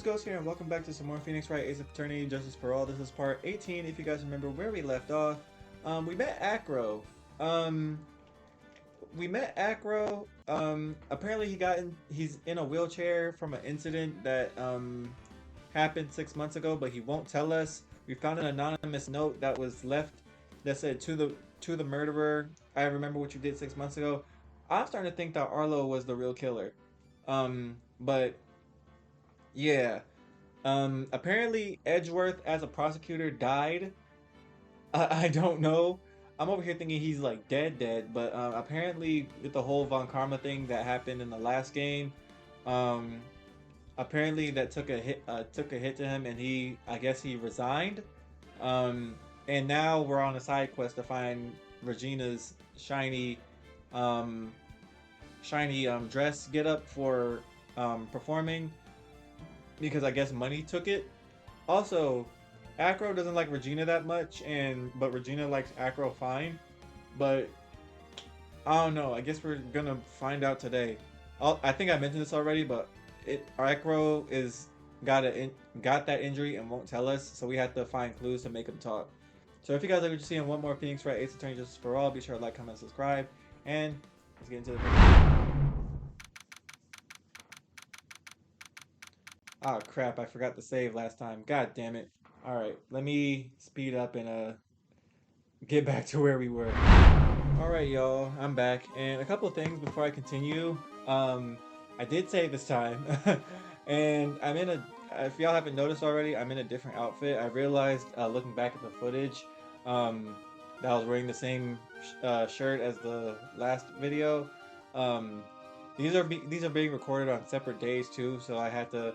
dudes, Ghost here, and welcome back to some more Phoenix Wright Ace of Fraternity Justice for All. This is part 18, if you guys remember where we left off. We met Acro. Um, Apparently he's in a wheelchair from an incident that, happened 6 months ago, but he won't tell us. We found an anonymous note that was left that said, to the murderer, I remember what you did 6 months ago. I'm starting to think that Arlo was the real killer. But yeah. Apparently Edgeworth as a prosecutor died. I don't know. I'm over here thinking he's like dead, but apparently with the whole Von Karma thing that happened in the last game, um, apparently that took a hit to him, and I guess he resigned. Um, and now we're on a side quest to find Regina's um, shiny dress get up for performing, because I guess money took it. Also, Acro doesn't like Regina that much, but Regina likes Acro fine. But I don't know. I guess we're gonna find out today. I think I mentioned this already, but Acro is got that injury and won't tell us, so we have to find clues to make him talk. So if you guys like what you see and want more Phoenix Wright Ace Attorney Justice for All, be sure to like, comment, subscribe, and let's get into the video. Oh crap, I forgot to save last time. God damn it. Alright, let me speed up and get back to where we were. Alright y'all, I'm back. And a couple of things before I continue. I did save this time. And if y'all haven't noticed already, I'm in a different outfit. I realized looking back at the footage that I was wearing the same shirt as the last video. Um, these are being recorded on separate days too, so I had to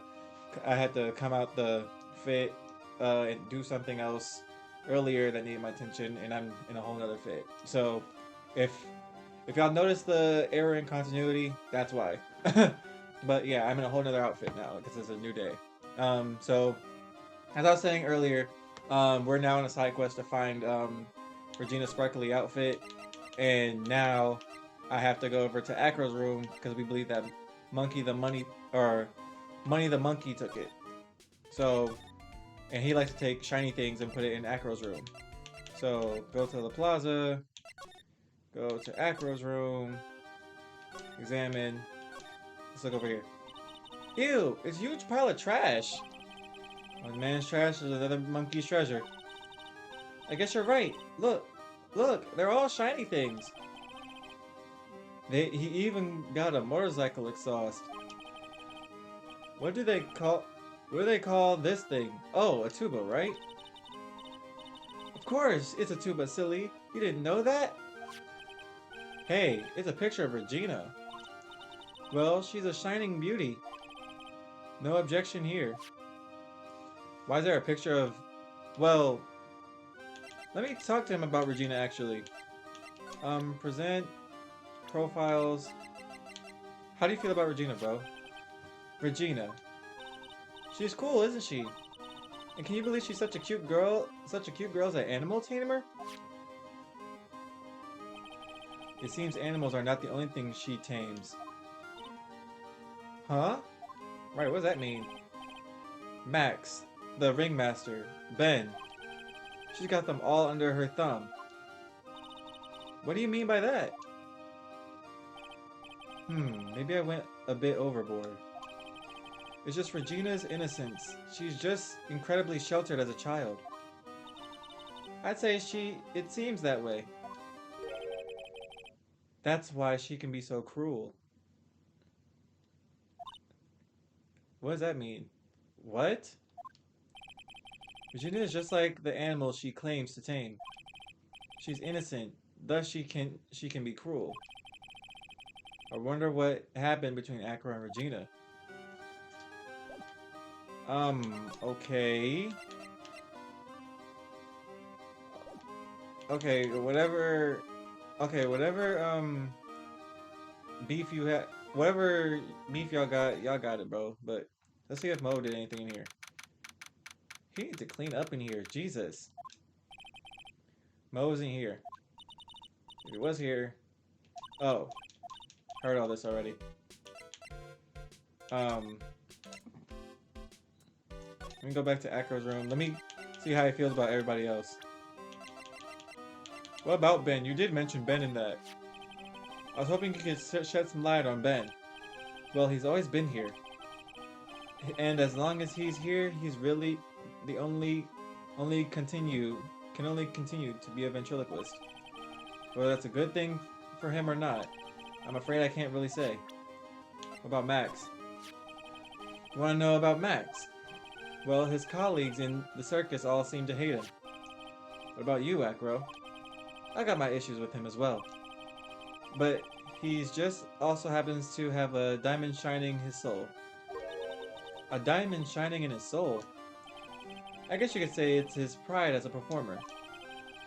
come out the fit and do something else earlier that needed my attention, and I'm in a whole nother fit. So if y'all notice the error in continuity, that's why. But yeah, I'm in a whole nother outfit now because it's a new day. So as I was saying earlier, we're now on a side quest to find Regina's sparkly outfit, and now I have to go over to Acro's room because we believe that Money the Monkey took it. So, and he likes to take shiny things and put it in Acro's room. So, go to the plaza, go to Acro's room, examine. Let's look over here. Ew, it's a huge pile of trash. One man's trash is another monkey's treasure. I guess you're right. Look, they're all shiny things. He even got a motorcycle exhaust. What do they call this thing? Oh, a tuba, right? Of course, it's a tuba, silly. You didn't know that? Hey, it's a picture of Regina. Well, she's a shining beauty. No objection here. Why is there a picture of... Well, let me talk to him about Regina, actually. Present profiles. How do you feel about Regina, bro? Regina. She's cool, isn't she? And can you believe she's such a cute girl? Such a cute girl as an animal tamer? It seems animals are not the only thing she tames. Huh? Right, what does that mean? Max, the ringmaster, Ben. She's got them all under her thumb. What do you mean by that? Maybe I went a bit overboard. It's just Regina's innocence. She's just incredibly sheltered as a child. I'd say it seems that way. That's why she can be so cruel. What does that mean? What? Regina is just like the animals she claims to tame. She's innocent, thus she can be cruel. I wonder what happened between Acro and Regina. Okay. Okay, whatever beef you had, whatever beef y'all got it, bro. But let's see if Mo did anything in here. He needs to clean up in here, Jesus. Mo isn't here. If he was here, oh, heard all this already. Let me go back to Acro's room. Let me see how he feels about everybody else. What about Ben? You did mention Ben in that. I was hoping you could shed some light on Ben. Well, he's always been here. And as long as he's here, he's really the only continue can only continue to be a ventriloquist. Whether that's a good thing for him or not, I'm afraid I can't really say. What about Max? You want to know about Max? Well, his colleagues in the circus all seem to hate him. What about you, Acro? I got my issues with him as well. But he's just also happens to have a diamond shining his soul. A diamond shining in his soul? I guess you could say it's his pride as a performer.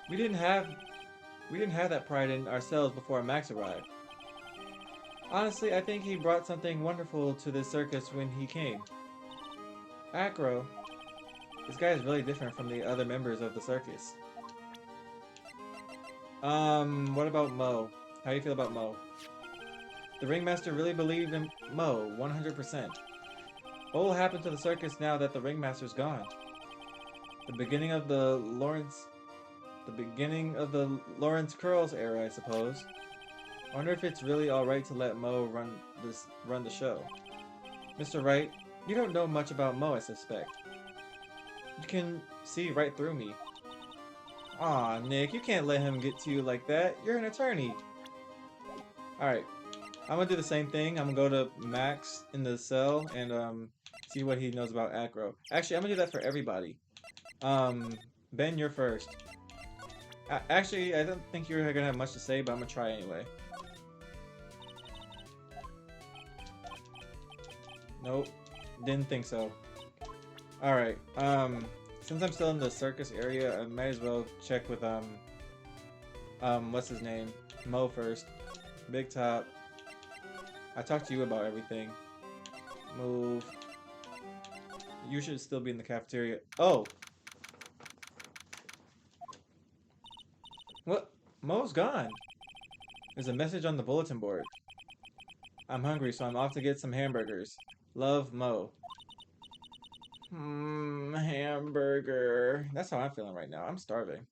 We didn't have that pride in ourselves before Max arrived. Honestly, I think he brought something wonderful to this circus when he came. Acro, this guy is really different from the other members of the circus. What about Mo? How do you feel about Mo? The ringmaster really believed in Mo, 100%. What will happen to the circus now that the ringmaster's gone? The beginning of the Lawrence Curls era, I suppose. I wonder if it's really alright to let Mo run the show. Mr. Wright, you don't know much about Mo, I suspect. You can see right through me. Aw, Nick, you can't let him get to you like that. You're an attorney. Alright, I'm gonna do the same thing. I'm gonna go to Max in the cell and see what he knows about Acro. Actually, I'm gonna do that for everybody. Ben, you're first. Actually, I don't think you're gonna have much to say, but I'm gonna try anyway. Nope, didn't think so. Alright, since I'm still in the circus area, I might as well check with, what's his name? Mo first. Big Top. I talked to you about everything. Move. You should still be in the cafeteria. Oh! What? Mo's gone. There's a message on the bulletin board. I'm hungry, so I'm off to get some hamburgers. Love, Mo. Hamburger. That's how I'm feeling right now. I'm starving.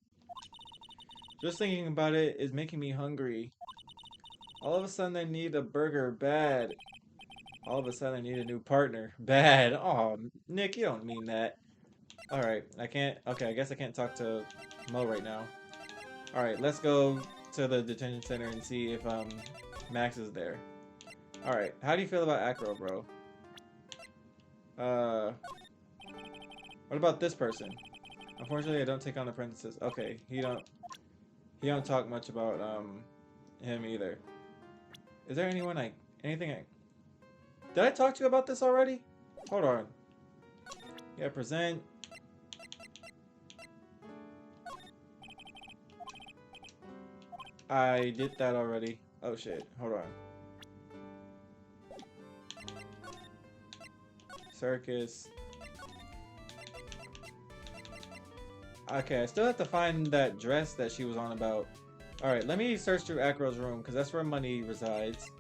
Just thinking about it is making me hungry. All of a sudden I need a burger. Bad. All of a sudden I need a new partner. Bad. Oh, Nick, you don't mean that. Alright, I can't... Okay, I guess I can't talk to Mo right now. Alright, let's go to the detention center and see if Max is there. Alright, how do you feel about Acro, bro? What about this person? Unfortunately, I don't take on apprentices. Okay, he don't talk much about him either. Is there anything I... Did I talk to you about this already? Hold on. Yeah, present. I did that already. Oh shit, hold on. Circus. Okay, I still have to find that dress that she was on about. Alright, let me search through Acro's room, because that's where money resides.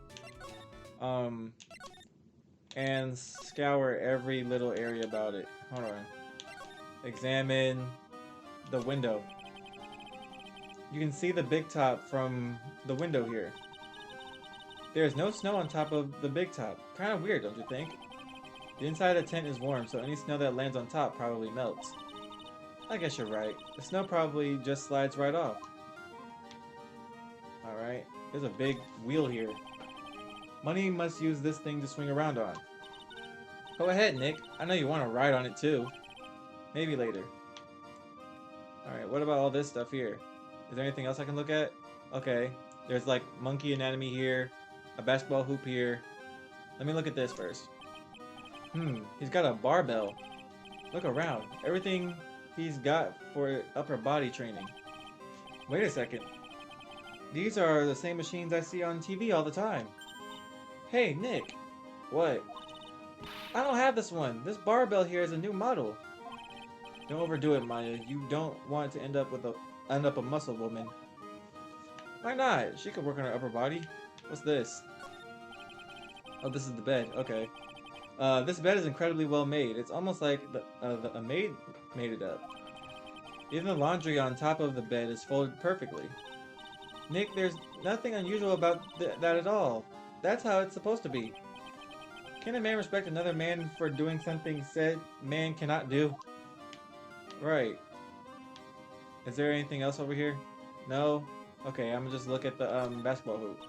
And scour every little area about it. Hold on. Examine the window. You can see the big top from the window here. There's no snow on top of the big top. Kind of weird, don't you think? The inside of the tent is warm, so any snow that lands on top probably melts. I guess you're right. The snow probably just slides right off. Alright, there's a big wheel here. Money must use this thing to swing around on. Go ahead, Nick. I know you want to ride on it too. Maybe later. Alright, what about all this stuff here? Is there anything else I can look at? Okay, there's like monkey anatomy here, a basketball hoop here. Let me look at this first. He's got a barbell. Look around. Everything he's got for upper body training. Wait a second. These are the same machines I see on TV all the time. Hey, Nick. What? I don't have this one. This barbell here is a new model. Don't overdo it, Maya. You don't want to end up a muscle woman. Why not? She could work on her upper body. What's this? Oh, this is the bed. Okay. This bed is incredibly well made. It's almost like a maid made it up. Even the laundry on top of the bed is folded perfectly. Nick, there's nothing unusual about that at all. That's how it's supposed to be. Can a man respect another man for doing something said man cannot do? Right. Is there anything else over here? No? Okay, I'm gonna just look at the basketball hoop.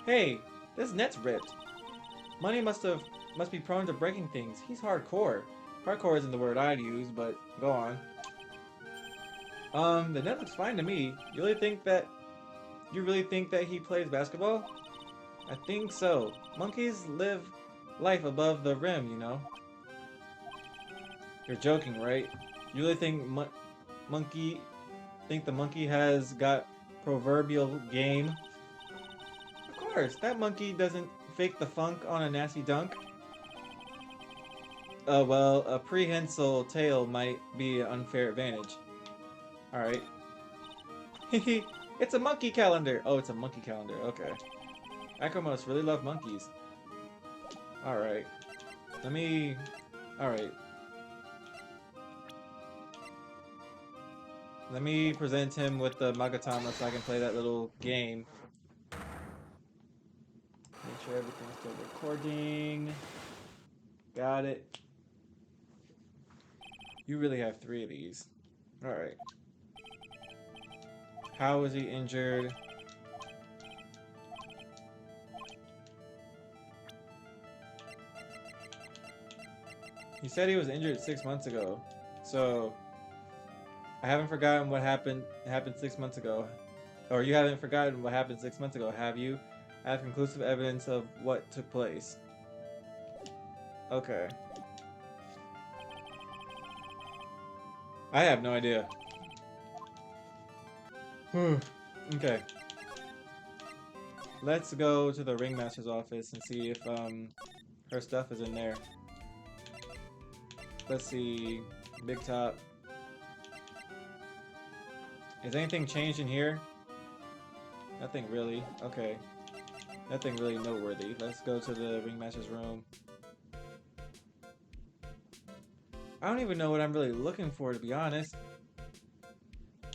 Hey, this net's ripped. Money must be prone to breaking things. He's hardcore. Hardcore isn't the word I'd use, but go on. The net looks fine to me. You really think that he plays basketball? I think so. Monkeys live life above the rim, you know. You're joking, right? You really think the monkey has got proverbial game? Of course, that monkey doesn't fake the funk on a nasty dunk. Well, a prehensile tail might be an unfair advantage. Alright. It's a monkey calendar! Oh, it's a monkey calendar, okay. Acro must really love monkeys. Alright. Alright. Let me present him with the Magatama so I can play that little game. Make sure everything's still recording. Got it. You really have 3 of these. Alright. How was he injured? He said he was injured 6 months ago. So I haven't forgotten what happened 6 months ago. Or you haven't forgotten what happened 6 months ago, have you? I have conclusive evidence of what took place. Okay. I have no idea. Okay. Let's go to the ringmaster's office and see if her stuff is in there. Let's see. Big top. Is anything changed in here? Nothing really. Okay. Nothing really noteworthy. Let's go to the ringmaster's room. I don't even know what I'm really looking for, to be honest.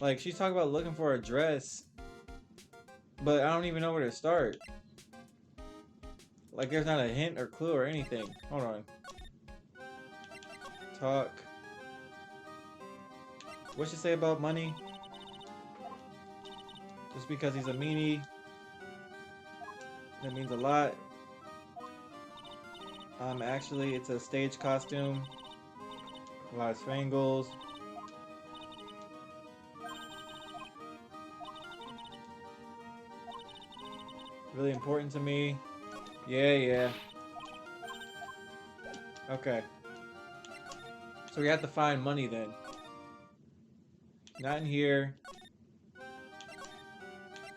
Like, she's talking about looking for a dress, but I don't even know where to start. Like, there's not a hint or clue or anything. Hold on. Talk. What's she say about money? Just because he's a meanie, that means a lot. Actually, it's a stage costume. A lot of spangles. Really important to me. Yeah. Okay. So we have to find money then. Not in here.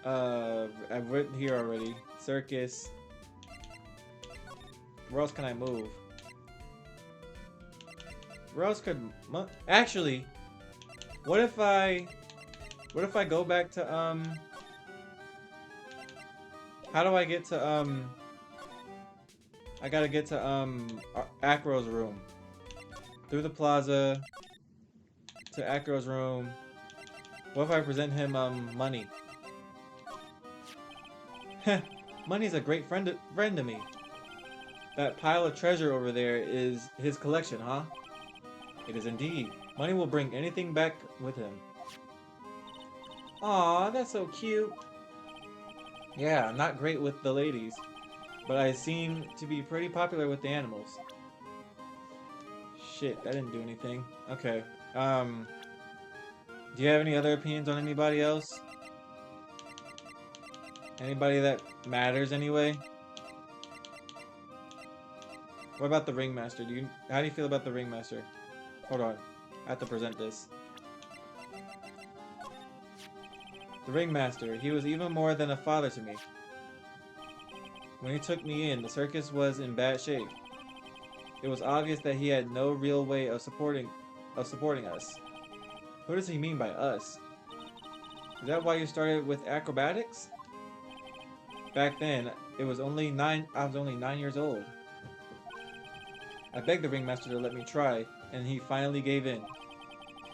I've written here already. Circus. Where else can I move? Where else could... Actually, what if I go back to, how do I get to, I gotta get to, Acro's room. Through the plaza, to Acro's room. What if I present him, money? Money's a great friend to me. That pile of treasure over there is his collection, huh? It is indeed. Money will bring anything back with him. Aw, that's so cute. Yeah, I'm not great with the ladies, but I seem to be pretty popular with the animals. Shit, that didn't do anything. Okay. Do you have any other opinions on anybody else? Anybody that matters anyway? What about the ringmaster? How do you feel about the ringmaster? Hold on. I have to present this. The ringmaster. He was even more than a father to me. When he took me in, the circus was in bad shape. It was obvious that he had no real way of supporting us. Who does he mean by us? Is that why you started with acrobatics? Back then, I was only 9 years old. I begged the ringmaster to let me try, and he finally gave in.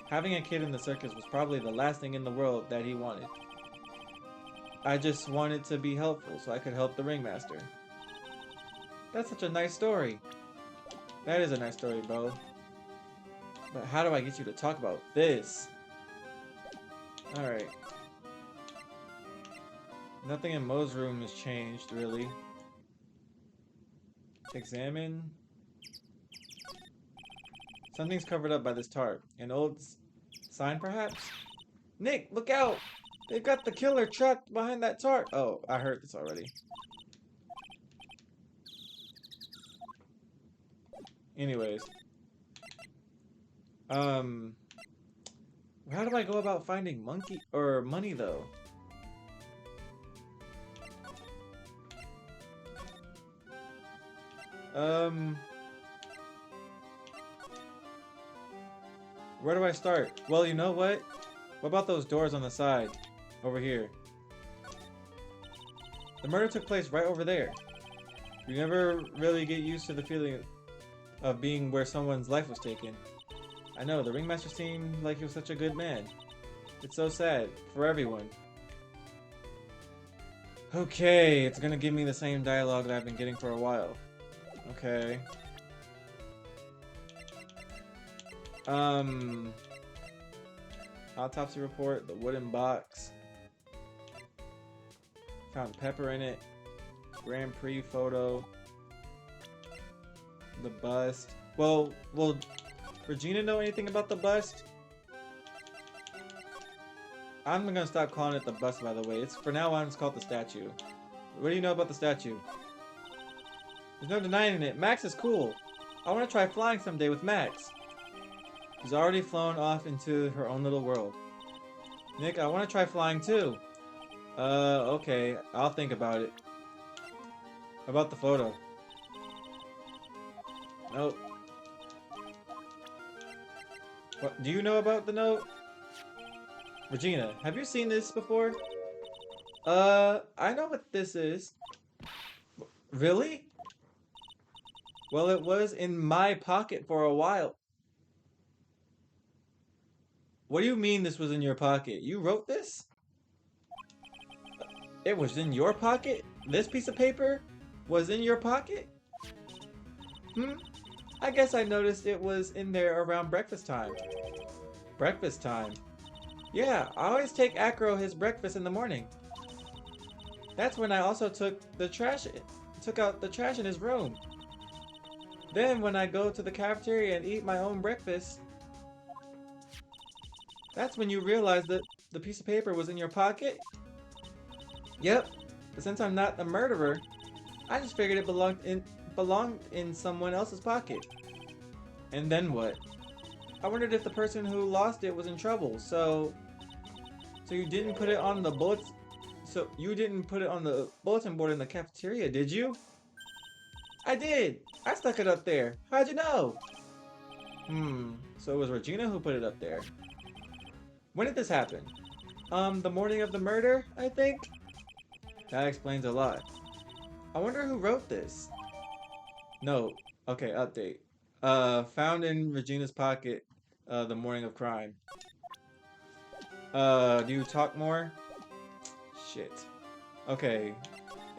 Having a kid in the circus was probably the last thing in the world that he wanted. I just wanted to be helpful so I could help the ringmaster. That's such a nice story. That is a nice story, bro. But how do I get you to talk about this? Alright. Nothing in Mo's room has changed, really. Examine. Something's covered up by this tarp. An old sign, perhaps? Nick, look out! They've got the killer trapped behind that tarp! Oh, I heard this already. Anyways. How do I go about finding monkey or money though? Where do I start? Well, you know what? What about those doors on the side? Over here. The murder took place right over there. You never really get used to the feeling of being where someone's life was taken. I know, the ringmaster seemed like he was such a good man. It's so sad. For everyone. Okay, it's gonna give me the same dialogue that I've been getting for a while. Okay. Autopsy report, the wooden box. Found pepper in it. Grand Prix photo. The bust. Well, will Regina know anything about the bust? I'm gonna stop calling it the bust, by the way. It's for now on, it's called the statue. What do you know about the statue? There's no denying it. Max is cool. I want to try flying someday with Max. She's already flown off into her own little world. Nick, I want to try flying too. Okay. I'll think about it. About the photo. Nope. What, do you know about the note? Regina, have you seen this before? I know what this is. Really? Well, it was in my pocket for a while. What do you mean this was in your pocket? You wrote this? It was in your pocket? This piece of paper was in your pocket? I guess I noticed it was in there around breakfast time. Breakfast time? Yeah, I always take Acro his breakfast in the morning. That's when I also took out the trash in his room. Then when I go to the cafeteria and eat my own breakfast, that's when you realize that the piece of paper was in your pocket? Yep, but since I'm not the murderer, I just figured it belonged in someone else's pocket. And then what? I wondered if the person who lost it was in trouble, so you didn't put it on the bulletin board in the cafeteria, did you? I did! I stuck it up there. How'd you know? So it was Regina who put it up there. When did this happen? The morning of the murder, I think? That explains a lot. I wonder who wrote this. No. Okay, update. Found in Regina's pocket, the morning of crime. Do you talk more? Shit. Okay.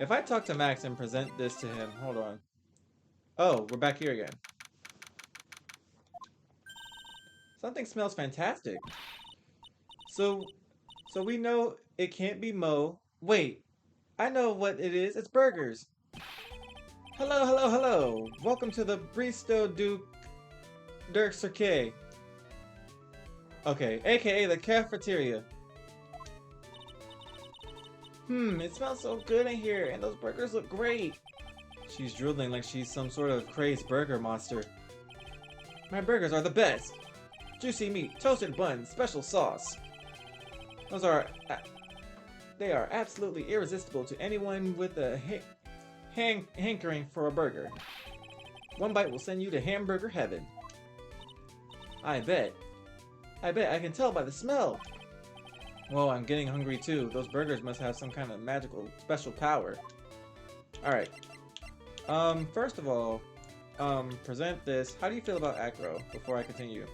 If I talk to Max and present this to him, hold on. Oh, we're back here again. Something smells fantastic. So we know it can't be Mo. Wait, I know what it is. It's burgers. Hello, hello, hello. Welcome to the Bristo du Ghxst. Okay, aka the cafeteria. It smells so good in here, and those burgers look great. She's drooling like she's some sort of crazed burger monster. My burgers are the best. Juicy meat, toasted buns, special sauce. They are absolutely irresistible to anyone with a hankering for a burger. One bite will send you to hamburger heaven. I bet. I can tell by the smell. Whoa, I'm getting hungry too. Those burgers must have some kind of magical special power. Alright. First of all, present this. How do you feel about Acro before I continue?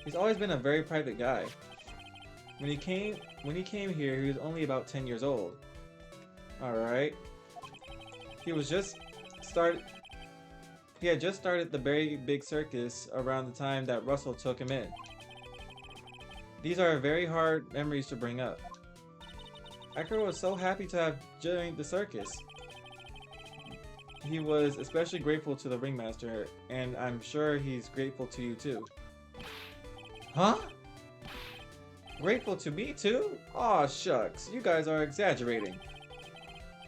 He's always been a very private guy. When he came here, he was only about 10 years old. Alright. He had just started the very big circus around the time that Russell took him in. These are very hard memories to bring up. Acro was so happy to have joined the circus. He was especially grateful to the ringmaster, and I'm sure he's grateful to you too. Huh? Grateful to me too? Aw, shucks, you guys are exaggerating.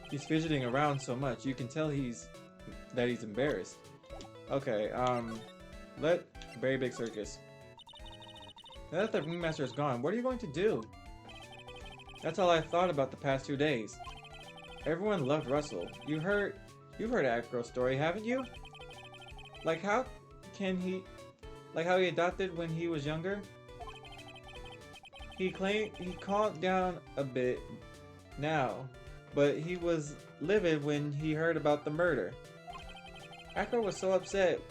He's fidgeting around so much, you can tell that he's embarrassed. Okay, very big circus. Now that the ringmaster is gone, what are you going to do? That's all I've thought about the past 2 days. Everyone loved Russell. You've heard Acro's story, haven't you? Like how he adopted when he was younger? He calmed down a bit now, but he was livid when he heard about the murder. Acro was so upset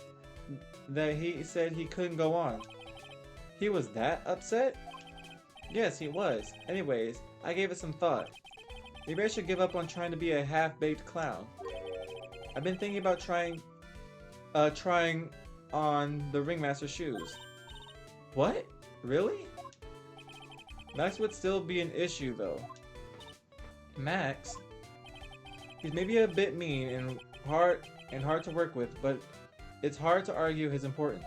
that he said he couldn't go on. He was that upset? Yes, he was. Anyways, I gave it some thought. Maybe I should give up on trying to be a half-baked clown. I've been thinking about trying on the ringmaster's shoes. What? Really? Max would still be an issue though. Max? He's maybe a bit mean and hard to work with, but it's hard to argue his importance.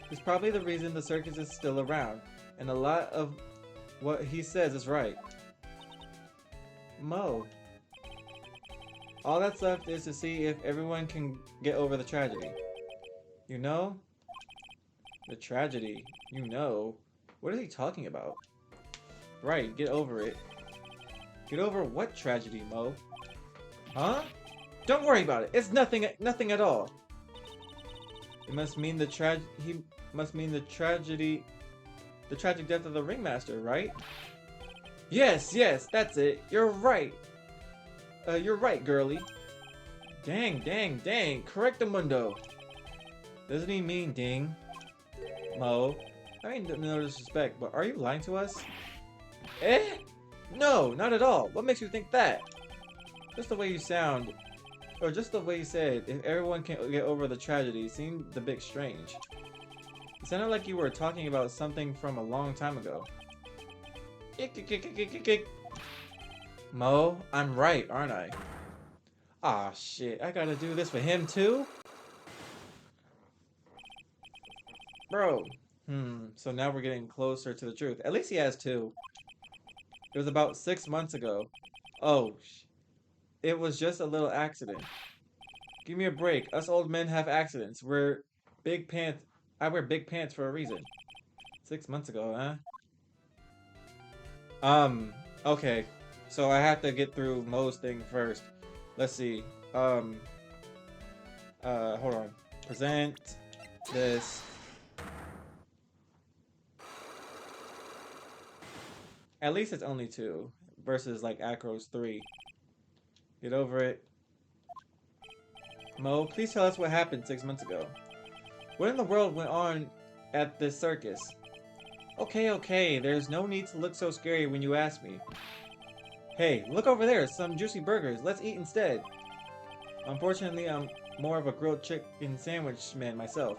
He's probably the reason the circus is still around, and a lot of what he says is right. Mo. All that's left is to see if everyone can get over the tragedy. You know? The tragedy. You know? What is he talking about? Right, get over it. Get over what tragedy, Mo? Huh? Don't worry about it. It's nothing at all. It must mean the tragic death of the ringmaster, right? Yes, that's it. You're right. You're right, girly. Dang. Correctamundo. Doesn't he mean ding? Mo, I ain't no disrespect, but are you lying to us? Eh? No, not at all. What makes you think that? Just the way you sound, or just the way you said, if everyone can get over the tragedy, seemed a bit strange. It sounded like you were talking about something from a long time ago. Mo, I'm right, aren't I? Aw, shit, I gotta do this for him too? Bro. So now we're getting closer to the truth. At least he has two. It was about 6 months ago. Oh, it was just a little accident. Give me a break. Us old men have accidents. I wear big pants for a reason. 6 months ago, huh? Okay. So I have to get through Mo's thing first. Let's see. Hold on. Present this. At least it's only 2 versus like Acro's 3. Get over it. Mo, please tell us what happened 6 months ago. What in the world went on at this circus? Okay, there's no need to look so scary when you ask me. Hey, look over there, some juicy burgers. Let's eat instead. Unfortunately, I'm more of a grilled chicken sandwich man myself.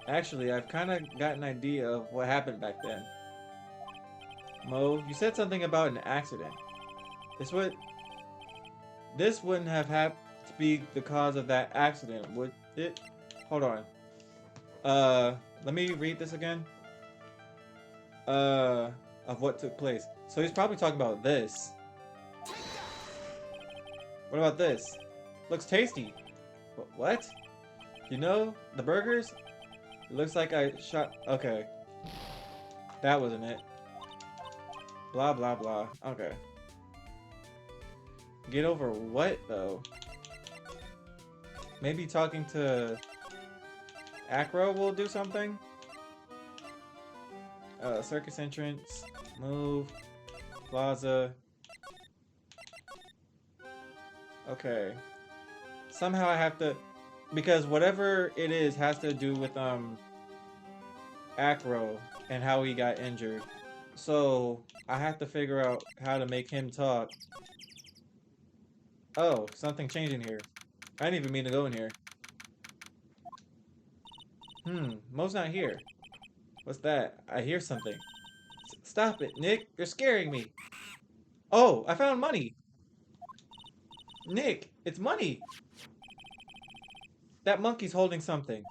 Actually, I've kind of got an idea of what happened back then. Mo, you said something about an accident. This wouldn't have had to be the cause of that accident, would it? Hold on. Let me read this again. Of what took place. So he's probably talking about this. What about this? Looks tasty. What? You know, the burgers? It looks like I shot... Okay. That wasn't it. Blah, blah, blah. Okay. Get over what, though? Maybe talking to Acro will do something? Circus entrance. Move. Plaza. Okay. somehow I have to, because whatever it is has to do with Acro and how he got injured. So I have to figure out how to make him talk. Oh, something changed in here. I didn't even mean to go in here. Mo's not here. What's that? I hear something. Stop it, Nick. You're scaring me. Oh, I found money. Nick, it's money. That monkey's holding something.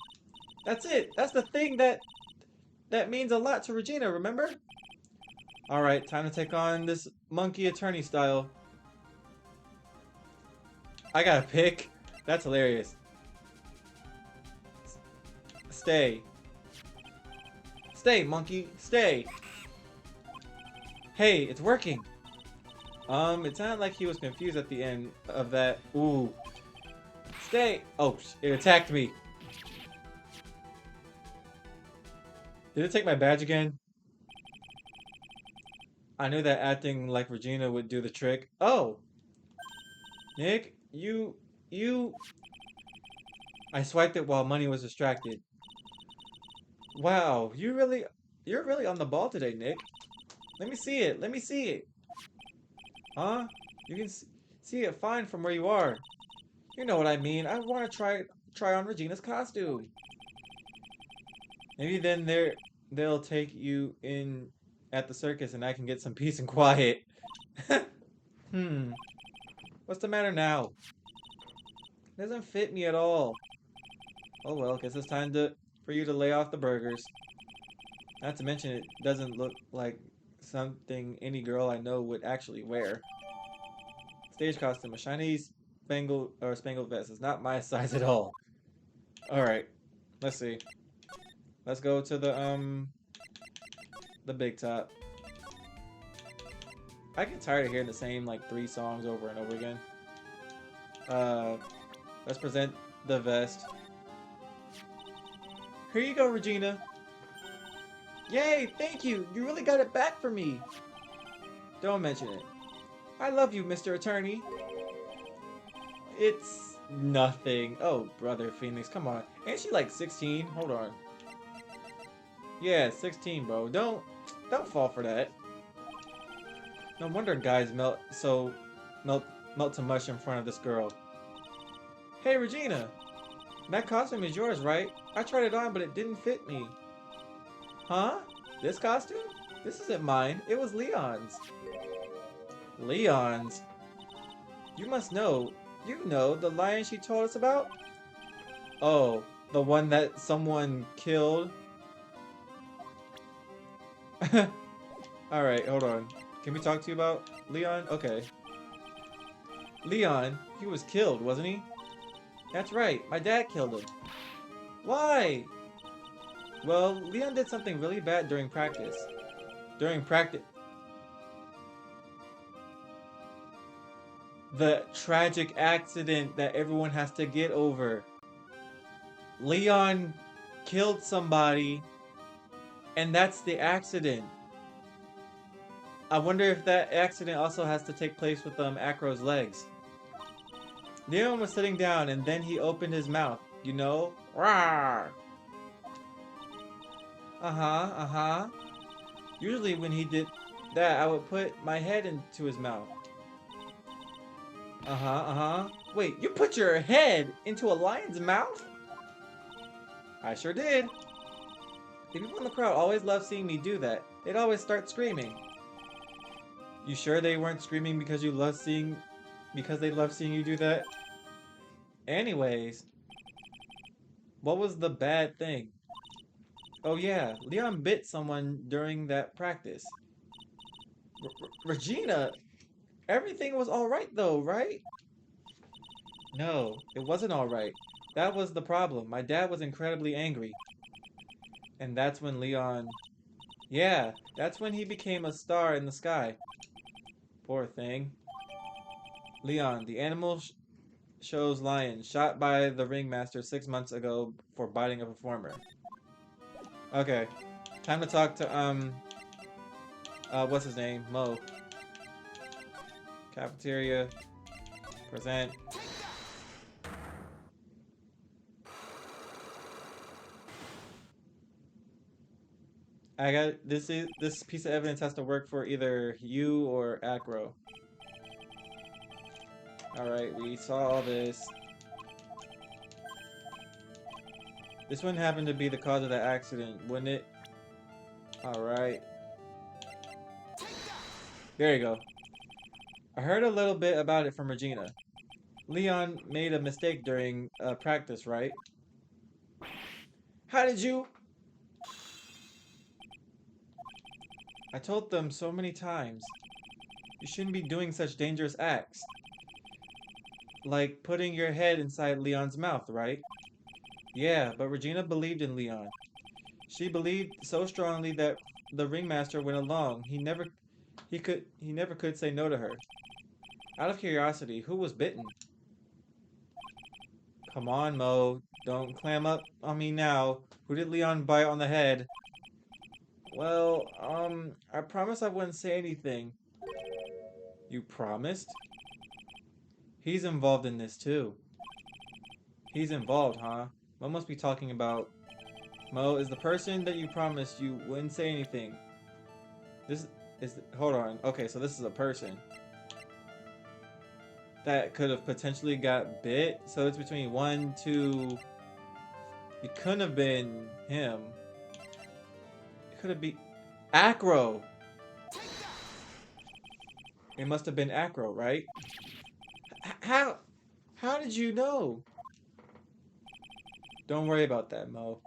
That's it. That's the thing that means a lot to Regina, remember? Alright, time to take on this monkey attorney style. I got a pick. That's hilarious. Stay. Stay, monkey. Stay. Hey, it's working. It sounded like he was confused at the end of that. Ooh. Stay. Oh, it attacked me. Did it take my badge again? I knew that acting like Regina would do the trick. Oh! Nick, you... I swiped it while money was distracted. Wow, you're really on the ball today, Nick. Let me see it. Let me see it. Huh? You can see it fine from where you are. You know what I mean. I want to try on Regina's costume. Maybe then they'll take you in at the circus and I can get some peace and quiet. What's the matter now? It doesn't fit me at all. Oh well, guess it's time for you to lay off the burgers. Not to mention it doesn't look like something any girl I know would actually wear. Stage costume, a shiny spangled vest. It's not my size at all. Alright. Let's see. Let's go to the big top. I get tired of hearing the same like 3 songs over and over again. Let's present the vest. Here you go, Regina. Yay, thank you. You really got it back for me. Don't mention it. I love you, Mr. Attorney. It's nothing. Oh, brother Phoenix, come on. Ain't she like 16? Hold on. Yeah, 16, bro. Don't fall for that. No wonder guys melt to mush in front of this girl. Hey, Regina. That costume is yours, right? I tried it on, but it didn't fit me. Huh? This costume? This isn't mine. It was Leon's. Leon's? You must know. You know, the lion she told us about? Oh, the one that someone killed? Alright, hold on. Can we talk to you about Leon? Okay. Leon, he was killed, wasn't he? That's right, my dad killed him. Why? Well, Leon did something really bad during practice. During practice... The tragic accident that everyone has to get over. Leon killed somebody, and that's the accident. I wonder if that accident also has to take place with Acro's legs. Leon was sitting down, and then he opened his mouth. You know? Rawr! Uh-huh. Usually when he did that, I would put my head into his mouth. Wait, you put your head into a lion's mouth? I sure did. The people in the crowd always loved seeing me do that. They'd always start screaming. You sure they weren't screaming because they love seeing you do that? Anyways, what was the bad thing? Oh yeah, Leon bit someone during that practice. Regina, everything was alright though, right? No, it wasn't alright. That was the problem. My dad was incredibly angry. And that's when Leon... Yeah, that's when he became a star in the sky. Poor thing. Leon, the animal show's lion, shot by the ringmaster 6 months ago for biting a performer. Okay, time to talk to, what's his name? Mo. Cafeteria. Present. I got this piece of evidence has to work for either you or Acro. Alright, we saw all this. This wouldn't happen to be the cause of the accident, wouldn't it? Alright. There you go. I heard a little bit about it from Regina. Leon made a mistake during practice, right? How did you? I told them so many times. You shouldn't be doing such dangerous acts. Like putting your head inside Leon's mouth, right? Yeah, but Regina believed in Leon. She believed so strongly that the ringmaster went along. He never could say no to her. Out of curiosity, who was bitten? Come on, Mo. Don't clam up on me now. Who did Leon bite on the head? Well, I promised I wouldn't say anything. You promised? He's involved in this too. He's involved, huh? Mo must be talking about... Mo is the person that you promised you wouldn't say anything. This is... Hold on. Okay, so this is a person that could have potentially got bit. So it's between 1, 2... It couldn't have been him. It could have been... Acro! It must have been Acro, right? How? How did you know? Don't worry about that, Mo.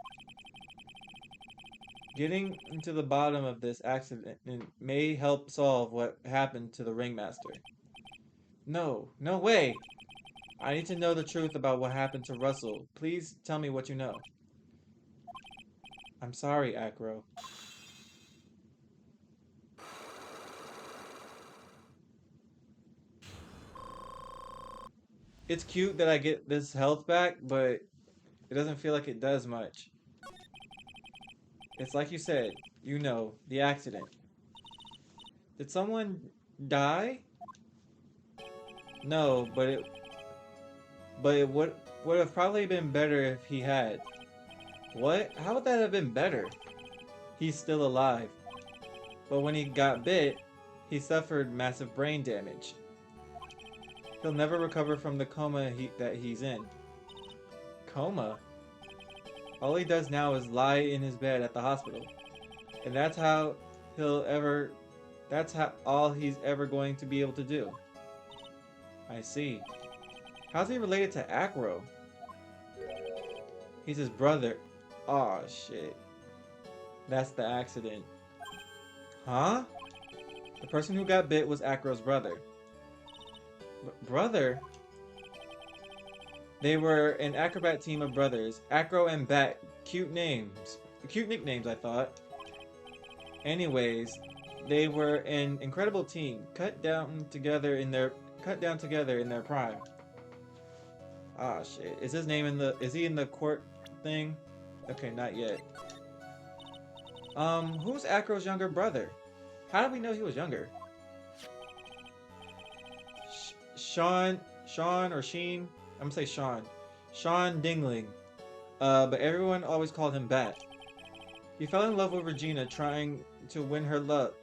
Getting to the bottom of this accident may help solve what happened to the ringmaster. No, no way! I need to know the truth about what happened to Russell. Please tell me what you know. I'm sorry, Acro. It's cute that I get this health back, but it doesn't feel like it does much. It's like you said, you know, the accident. Did someone die? No, but it would have probably been better if he had. What? How would that have been better? He's still alive. But when he got bit, he suffered massive brain damage. He'll never recover from the coma that he's in. Coma? All he does now is lie in his bed at the hospital. And that's how he'll ever... That's all he's ever going to be able to do. I see. How's he related to Acro? He's his brother. Aw, shit. That's the accident. Huh? The person who got bit was Acro's brother. Brother? They were an acrobat team of brothers. Acro and Bat. Cute names. Cute nicknames, I thought. Anyways, they were an incredible team. Cut down together in their prime. Ah, shit. Is his name in the... Is he in the court thing? Okay, not yet. Who's Acro's younger brother? How did we know he was younger? Sean or Sheen? I'm gonna say Sean. Sean Dingling. But everyone always called him Bat. He fell in love with Regina, trying to win her love.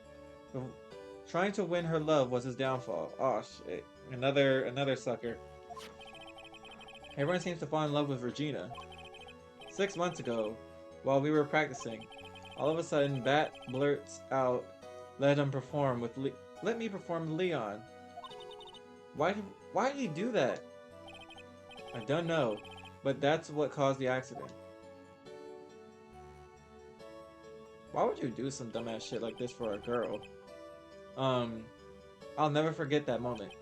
Trying to win her love was his downfall. Oh shit. Another sucker. Everyone seems to fall in love with Regina. 6 months ago, while we were practicing, all of a sudden Bat blurts out, let me perform with Leon. Why did he do that? I don't know, but that's what caused the accident. Why would you do some dumbass shit like this for a girl? I'll never forget that moment.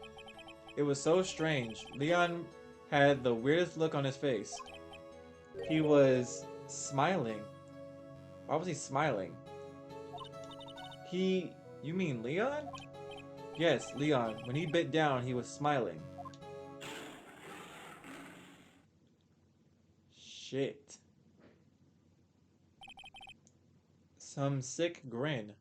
It was so strange. Leon had the weirdest look on his face. He was smiling. Why was he smiling? You mean Leon? Yes, Leon. When he bit down, he was smiling. Shit. Some sick grin.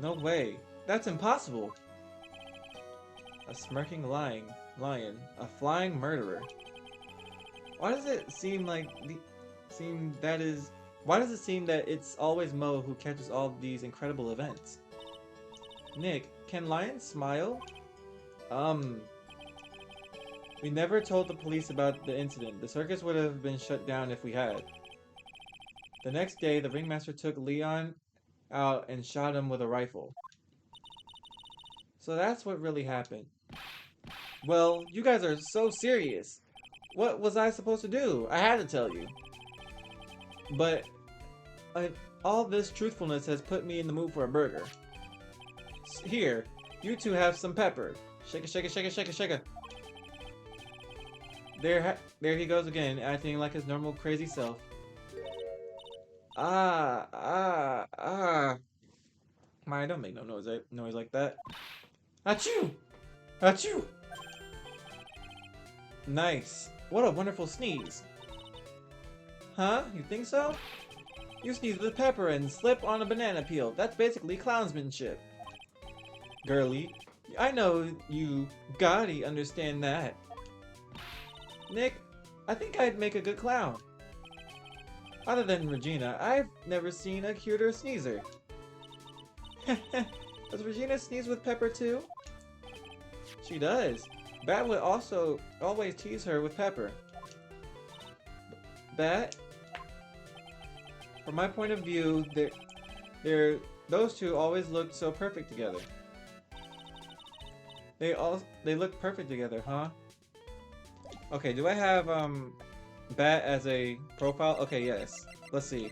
No way. That's impossible. A smirking lion. A flying murderer. Why does it seem like seem that is... Why does it seem that it's always Mo who catches all these incredible events? Nick, can lions smile? Um, we never told the police about the incident. The circus would have been shut down if we had. The next day, the ringmaster took Leon out and shot him with a rifle. So that's what really happened. Well, you guys are so serious. What was I supposed to do? I had to tell you. But uh, all this truthfulness has put me in the mood for a burger. Here, you two have some pepper. Shake it, shake it, shake it, shake it, shake it. There he goes again, acting like his normal crazy self. Ah, ah, ah. My, don't make no noise like that. Achoo! Achoo! Nice. What a wonderful sneeze. Huh? You think so? You sneeze with pepper and slip on a banana peel. That's basically clownsmanship. Girly, I know you gotta understand that. Nick, I think I'd make a good clown. Other than Regina, I've never seen a cuter sneezer. Does Regina sneeze with pepper too? She does. Bat would also always tease her with pepper. Bat, from my point of view, those two always looked so perfect together. They look perfect together, huh? Okay, do I have Bat as a profile? Okay, yes. Let's see.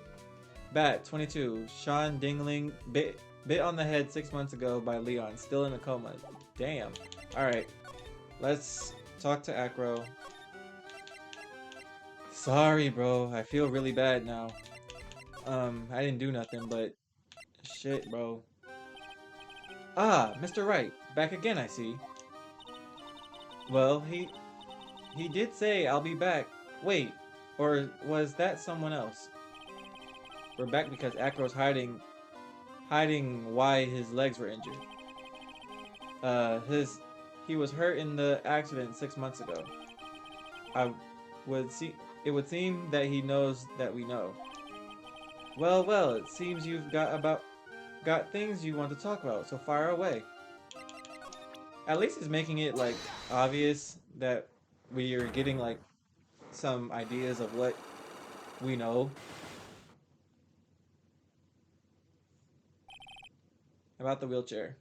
Bat, 22. Sean Dingling, bit on the head 6 months ago by Leon, still in a coma. Damn. Alright. Let's talk to Acro. Sorry, bro. I feel really bad now. I didn't do nothing, but shit, bro. Ah, Mr. Wright. Back again, I see. Well, he did say I'll be back. Wait, or was that someone else? We're back because Acro's hiding why his legs were injured. He was hurt in the accident 6 months ago. It would seem that he knows that we know. Well, it seems you've got things you want to talk about, so fire away. At least he's making it like obvious that we are getting like some ideas of what we know. About the wheelchair.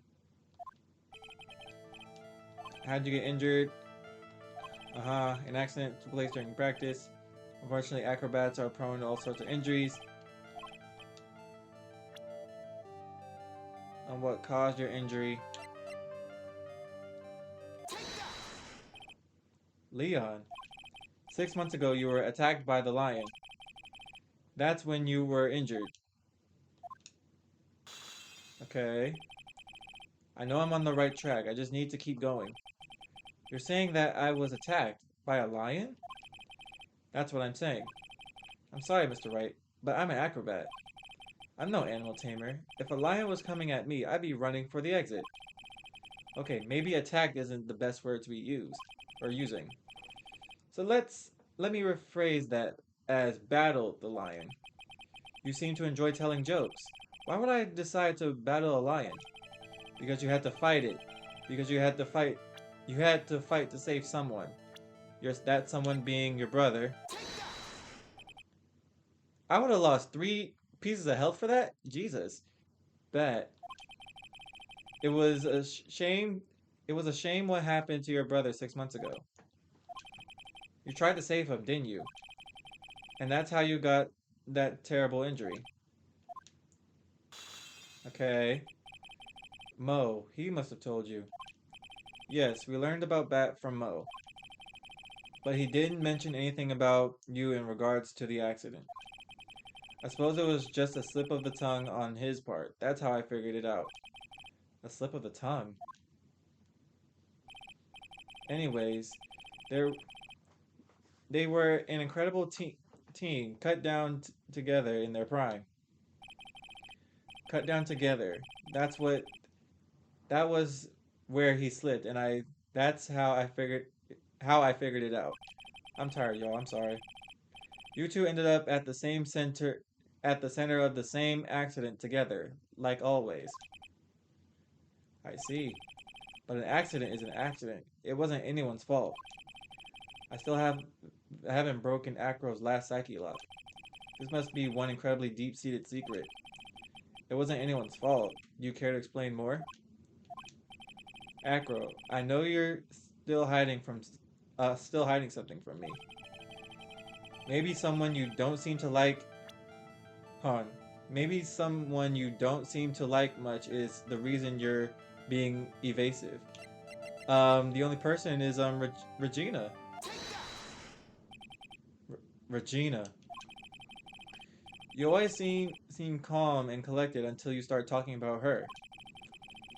How'd you get injured? An accident took place during practice. Unfortunately, acrobats are prone to all sorts of injuries. And what caused your injury? Leon. 6 months ago, you were attacked by the lion. That's when you were injured. Okay. I know I'm on the right track. I just need to keep going. You're saying that I was attacked by a lion? That's what I'm saying. I'm sorry, Mr. Wright, but I'm an acrobat. I'm no animal tamer. If a lion was coming at me, I'd be running for the exit. Okay, maybe attacked isn't the best word to be using. So let me rephrase that as battle the lion. You seem to enjoy telling jokes. Why would I decide to battle a lion? Because you had to fight it. Because you had to fight. You had to fight to save someone. That someone being your brother. I would have lost 3 pieces of health for that? Jesus. Bet. It was a shame. It was a shame what happened to your brother 6 months ago. You tried to save him, didn't you? And that's how you got that terrible injury. Okay. Mo, he must have told you. Yes, we learned about Bat from Mo. But he didn't mention anything about you in regards to the accident. I suppose it was just a slip of the tongue on his part. That's how I figured it out. A slip of the tongue. Anyways, they were an incredible team, cut down together in their prime. Cut down together. That was where he slipped, and that's how I figured it out. I'm tired, y'all. I'm sorry. You two ended up at the same center, at the center of the same accident together, like always. I see. But an accident is an accident. It wasn't anyone's fault. I still haven't broken Acro's last psyche lock. This must be one incredibly deep-seated secret. It wasn't anyone's fault. Do you care to explain more? Acro, I know you're still hiding something from me. Maybe someone you don't seem to like, Han. Maybe someone you don't seem to like much is the reason you're being evasive. The only person is Regina. Regina. You always seem calm and collected until you start talking about her.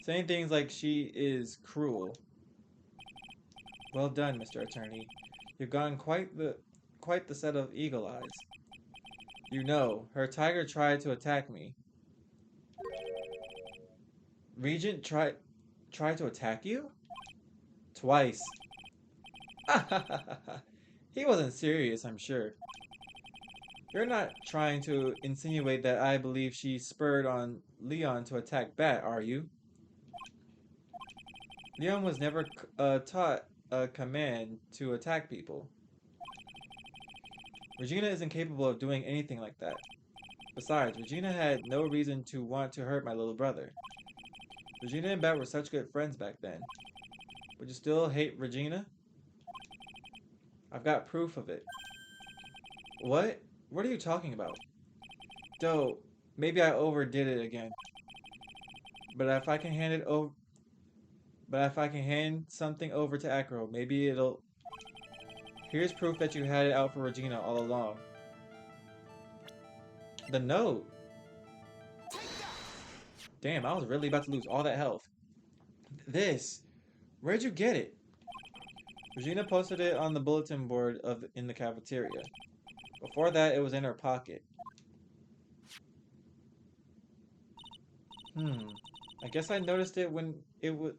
Saying things like she is cruel. Well done, Mr. Attorney. You've gotten quite the set of eagle eyes. You know, her tiger tried to attack me. Regent tried to attack you? Twice. He wasn't serious, I'm sure. You're not trying to insinuate that I believe she spurred on Leon to attack Bat, are you? Leon was never taught a command to attack people. Regina isn't capable of doing anything like that. Besides, Regina had no reason to want to hurt my little brother. Regina and Bat were such good friends back then. Would you still hate Regina? I've got proof of it. What? What are you talking about? Doe, maybe I overdid it again. But if I can hand it over, but if I can hand something over to Acro, maybe it'll. Here's proof that you had it out for Regina all along. The note. Damn, I was really about to lose all that health. This. Where'd you get it? Regina posted it on the bulletin board in the cafeteria. Before that, it was in her pocket. I guess I noticed it when it was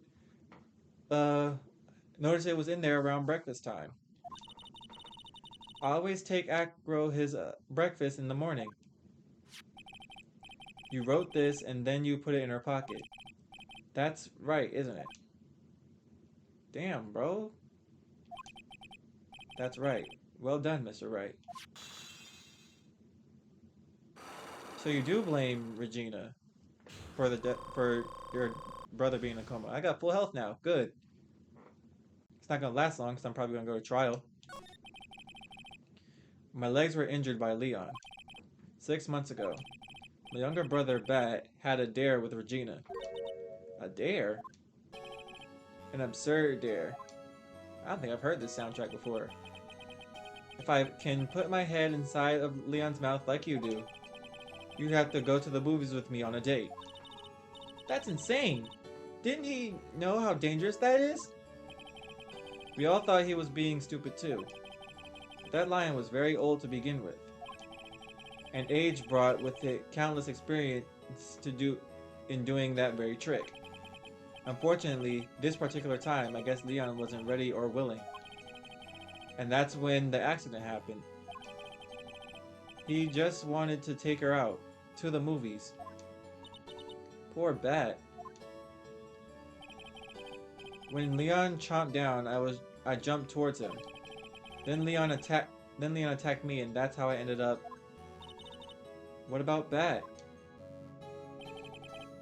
noticed it was in there around breakfast time. I always take Acro his breakfast in the morning. You wrote this and then you put it in her pocket. That's right, isn't it? Damn, bro. That's right. Well done, Mr. Wright. So you do blame Regina for your brother being in a coma. I got full health now. Good. It's not gonna last long because I'm probably gonna go to trial. My legs were injured by Leon. 6 months ago. My younger brother, Bat, had a dare with Regina. A dare? An absurd dare. I don't think I've heard this soundtrack before. If I can put my head inside of Leon's mouth like you do, you'd have to go to the movies with me on a date. That's insane! Didn't he know how dangerous that is? We all thought he was being stupid too. But that lion was very old to begin with. And age brought with it countless experience in doing that very trick. Unfortunately, this particular time, I guess Leon wasn't ready or willing. And that's when the accident happened. He just wanted to take her out, to the movies. Poor Bat. When Leon chomped down, I jumped towards him. Then Leon attacked me, and that's how I ended up. What about Bat?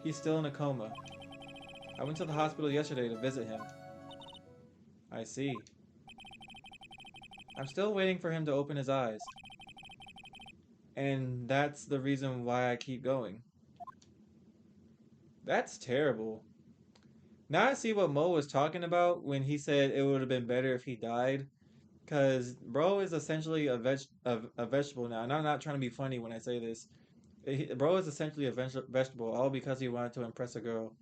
He's still in a coma. I went to the hospital yesterday to visit him. I see. I'm still waiting for him to open his eyes. And that's the reason why I keep going. That's terrible. Now I see what Mo was talking about when he said it would have been better if he died. Because bro is essentially a vegetable now. And I'm not trying to be funny when I say this. Bro is essentially a vegetable all because he wanted to impress a girl.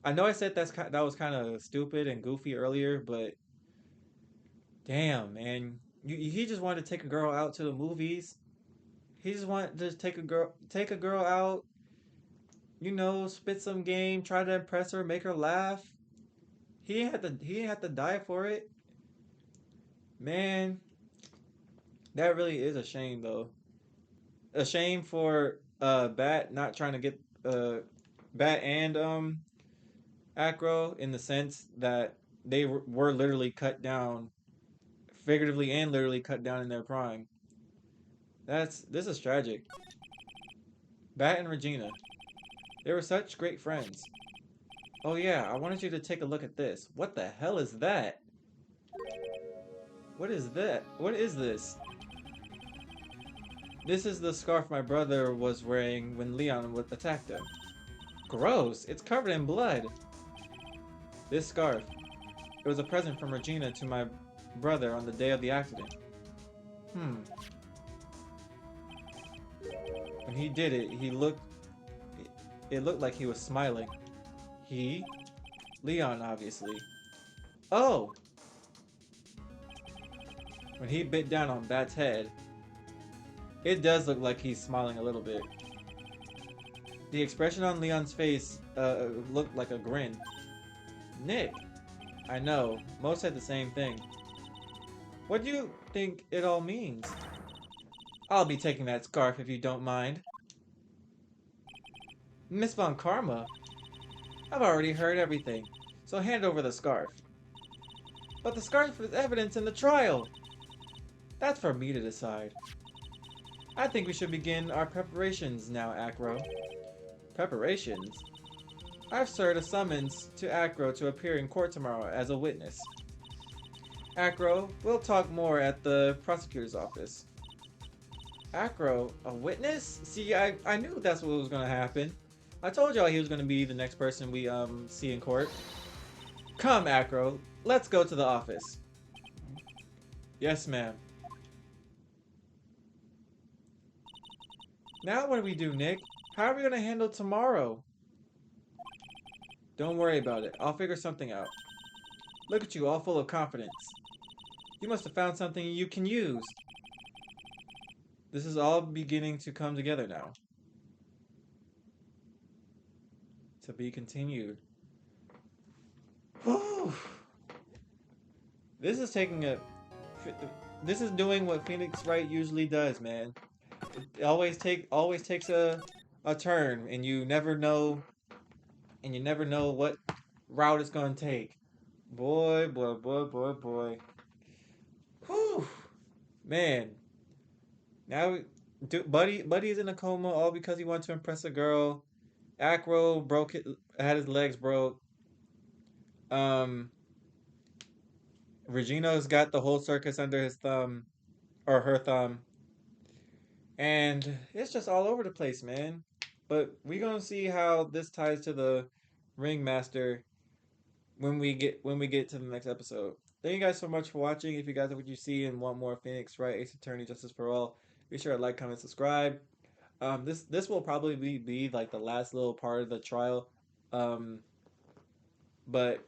I know I said that was kind of stupid and goofy earlier, but damn, man. He just wanted to take a girl out to the movies. He just wanted to take a girl out, spit some game, try to impress her, make her laugh. He didn't have to die for it. Man, That really is a shame, though. A shame for Bat not trying to get Bat and Acro in the sense that they were literally cut down, figuratively and literally cut down in their prime. This is tragic. Bat and Regina, they were such great friends. Oh yeah, I wanted you to take a look at this. What the hell is that? What is that? What is this? This is the scarf my brother was wearing when Leon attacked him. Gross! It's covered in blood! This scarf. It was a present from Regina to my brother on the day of the accident. Hmm. When he did it, it looked like he was smiling. He? Leon, obviously. Oh! When he bit down on Bat's head, it does look like he's smiling a little bit. The expression on Leon's face looked like a grin. Nick! I know, most said the same thing. What do you think it all means? I'll be taking that scarf if you don't mind. Miss Von Karma? I've already heard everything, so hand over the scarf. But the scarf is evidence in the trial! That's for me to decide. I think we should begin our preparations now, Acro. Preparations? I've served a summons to Acro to appear in court tomorrow as a witness. Acro, we'll talk more at the prosecutor's office. Acro, a witness? See, I knew that's what was going to happen. I told y'all he was going to be the next person we see in court. Come, Acro, let's go to the office. Yes, ma'am. Now what do we do, Nick? How are we going to handle tomorrow? Don't worry about it. I'll figure something out. Look at you, all full of confidence. You must have found something you can use. This is all beginning to come together now. To be continued. Whew. This is taking a... This is doing what Phoenix Wright usually does, man. It always takes a turn, and you never know what route it's gonna take. Boy. Whew, man. Now, Buddy's in a coma all because he wanted to impress a girl. Acro had his legs broke. Regina's got the whole circus under his thumb, or her thumb. And it's just all over the place, man. But we're gonna see how this ties to the Ringmaster when we get to the next episode. Thank you guys so much for watching. If you guys like what you see and want more Phoenix Wright, Ace Attorney, Justice for All, be sure to like, comment, subscribe. This will probably be like the last little part of the trial. But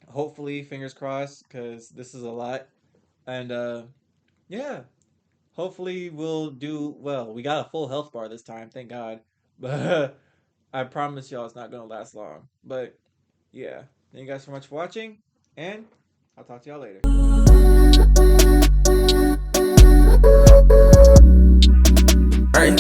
hopefully, fingers crossed, because this is a lot. And yeah. Hopefully we'll do well. We got a full health bar this time, thank God. But I promise y'all it's not going to last long. But yeah, thank you guys so much for watching, and I'll talk to y'all later. Right,